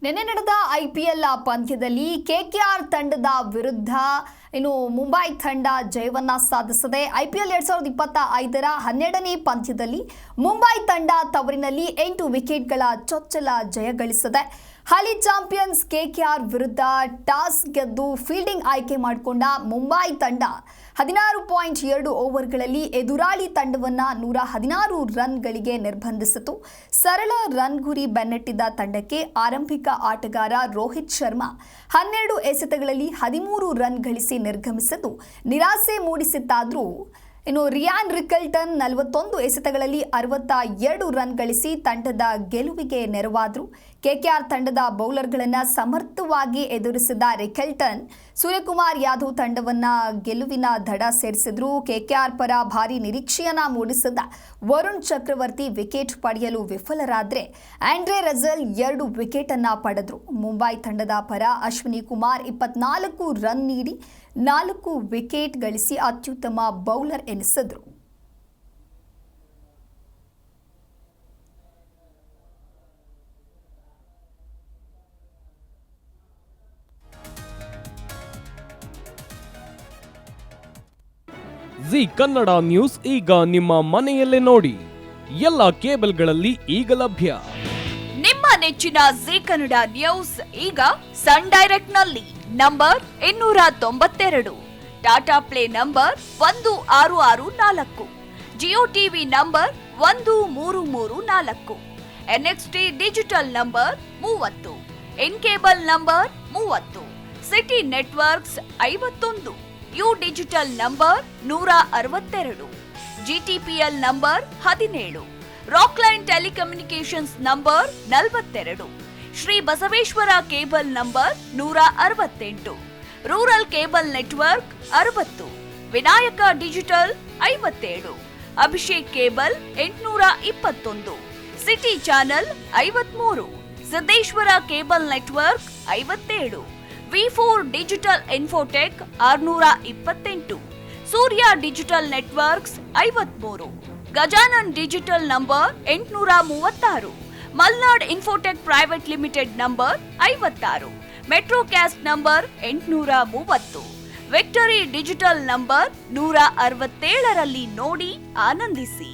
ನಿನ್ನೆ ನಡೆದ IPL ಪಂದ್ಯದಲ್ಲಿ KKR ತಂಡದ ವಿರುದ್ಧ ಮುಂಬೈ ತಂಡ ಜಯವನ್ನ ಸಾಧಿಸಿದೆ. IPL 2025ರ 12ನೇ ಪಂದ್ಯದಲ್ಲಿ ಮುಂಬೈ ತಂಡ ತವರಿನಲ್ಲಿ 8 ವಿಕೆಟ್ಗಳ ಚೊಚ್ಚಲ ಜಯ ಗಳಿಸಿದೆ. ಹಾಲಿ ಚಾಂಪಿಯನ್ಸ್ KKR ವಿರುದ್ಧ ಟಾಸ್ ಗೆದ್ದು ಫೀಲ್ಡಿಂಗ್ ಆಯ್ಕೆ ಮಾಡಿಕೊಂಡ ಮುಂಬೈ ತಂಡ 16.2 ಓವರ್ಗಳಲ್ಲಿ ಎದುರಾಳಿ ತಂಡವನ್ನ 116 ರನ್ಗಳಿಗೆ ನಿರ್ಬಂಧಿಸಿತು. ಸರಳ ರನ್ ಗುರಿ ಬೆನ್ನಟ್ಟಿದ್ದ ತಂಡಕ್ಕೆ ಆರಂಭಿಕ ಆಟಗಾರ ರೋಹಿತ್ ಶರ್ಮಾ 12 ಎಸೆತಗಳಲ್ಲಿ 13 ರನ್ ಗಳಿಸಿ ನಿರ್ಗಮಿಸಿದ್ದು ನಿರಾಸೆ ಮೂಡಿಸಿತ್ತಾದರೂ ರಿಯಾನ್ ರಿಕಲ್ಟನ್ 41 ಎಸೆತಗಳಲ್ಲಿ 62 ರನ್ ಗಳಿಸಿ ತಂಡದ ಗೆಲುವಿಗೆ ನೆರವಾದರು. KKR ತಂಡದ ಬೌಲರ್ಗಳನ್ನು ಸಮರ್ಥವಾಗಿ ಎದುರಿಸಿದ ರಿಕಲ್ಟನ್ ಸೂರ್ಯಕುಮಾರ್ ಯಾದವ್ ತಂಡವನ್ನ ಗೆಲುವಿನ ದಡ ಸೇರಿಸಿದ್ರು. KKR ಪರ ಭಾರಿ ನಿರೀಕ್ಷೆಯನ್ನ ಮೂಡಿಸಿದ ವರುಣ್ ಚಕ್ರವರ್ತಿ ವಿಕೆಟ್ ಪಡೆಯಲು ವಿಫಲರಾದರೆ ಆಂಡ್ರೆ ರಸೆಲ್ 2 ವಿಕೆಟ್ ಅನ್ನ ಪಡೆದರು. ಮುಂಬೈ ತಂಡದ ಪರ ಅಶ್ವಿನಿ ಕುಮಾರ್ 24 ರನ್ ನೀಡಿ 4 ವಿಕೆಟ್ ಗಳಿಸಿ ಅತ್ಯುತ್ತಮ ಬೌಲರ್ ಎನಿಸಿದ್ರು. ಜಿ ಕನ್ನಡ ನ್ಯೂಸ್ ಈಗ ನಿಮ್ಮ ಮನೆಯಲ್ಲೇ ನೋಡಿ. ಎಲ್ಲ ಕೇಬಲ್ಗಳಲ್ಲಿ ಈಗ ಲಭ್ಯ. ನಿಮ್ಮ ನೆಚ್ಚಿನ ಜಿ ಕನ್ನಡ ನ್ಯೂಸ್ ಈಗ ಸನ್ ಡೈರೆಕ್ಟ್ ನಲ್ಲಿ number 292, Tata play number 1664, Jio TV number 1334, NXT digital number 30, in cable number 30, city networks 51, U digital number 162, GTPL number 17, Rockline telecommunications number 42, Shri Basaveshwara cable number 168, rural cable network 60, Vinayaka digital 57, Abhishek cable 821, city channel 53, Siddeshwara cable network 57, V4 digital Infotech 628, Surya digital networks 53, Gajanan digital number 836, Malnad Infotech private limited number 56, Metrocast number 830, Victory digital number 167ರಲ್ಲಿ ನೋಡಿ ಆನಂದಿಸಿ.